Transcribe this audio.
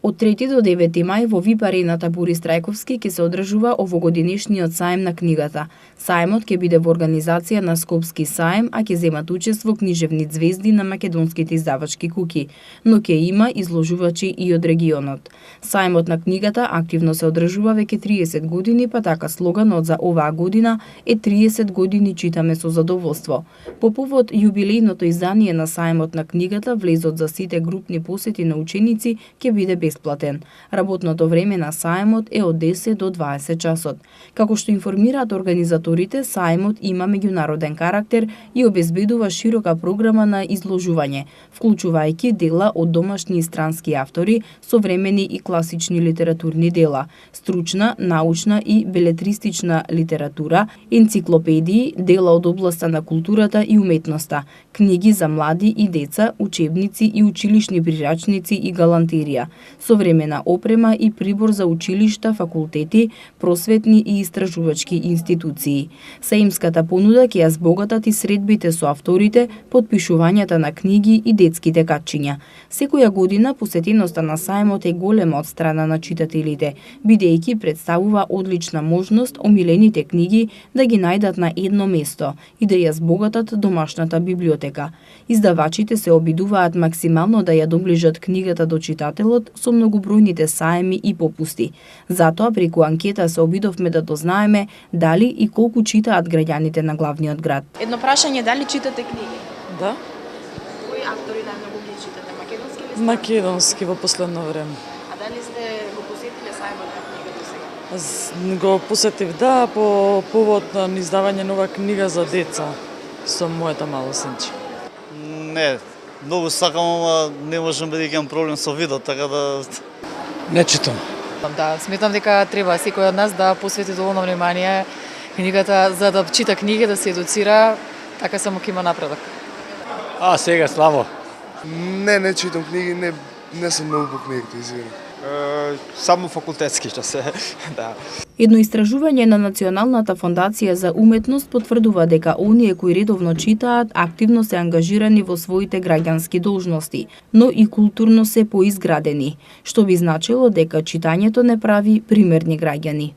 Од 3 до 9 мај во ВИП арената Борис Трајковски ќе се одржува овогодинешниот саем на книгата. Саемот ќе биде во организација на Скопски саем, а ќе земат учество книжевни ѕвезди на македонските издавачки куќи, но ќе има изложувачи и од регионот. Саемот на книгата активно се одржува веќе 30 години, па така слоганот за оваа година е 30 години читаме со задоволство. По повод јубилејното издание на Саемот на книгата, влезот за сите групни посети на ученици ќе биде бесплатен. Работното време на Саемот е од 10 до 20 часот. Како што информираат организаторите, Саемот има меѓународен карактер и обезбедува широка програма на изложување, вклучувајќи дела од домашни и странски автори, современи и класични литературни дела, стручна, научна и белетристична литература, енциклопедии, дела од областа на културата и уметноста, книги за млади и деца, учебници и училишни прирачници и галантерија, современа опрема и прибор за училишта, факултети, просветни и истражувачки институции. Саемската понуда ќе ја збогатат и средбите со авторите, подпишувањата на книги и детските катчиња. Секоја година посетеноста на Саемот е голема од страна на читателите, бидејќи представува одлична можност омилените книги да ги најдат на едно место и да ја збогатат домашната библиотека. Издавачите се обидуваат максимално да ја доближат книгата до читателот со многобројните саеми и попусти. Затоа преку анкета се обидовме да дознаеме дали и колку читаат граѓаните на главниот град. Едно прашање, дали читате книги? Да. Кои автори најмногу ги читате? Македонски или странски? Македонски во последно време. А дали сте го посетиле Саемот на книга до сега? Го посетив, да, по повод на издавање нова книга за деца со моето мало синче. Не, многу сакам, ама не можам бидејќи имам проблем со видот, така да... Не читам. Да, сметам дека треба секој од нас да посвети доволно внимание книгата за да чита книги, да се едуцира, така само ќе има напредок. Сега слабо. Не читам книги, не сум многу по книгите, извини. Само факултетски што се, да. Едно истражување на Националната фондација за уметност потврдува дека оние кои редовно читаат активно се ангажирани во своите граѓански должности, но и културно се поизградени, што би значило дека читањето не прави примерни граѓани.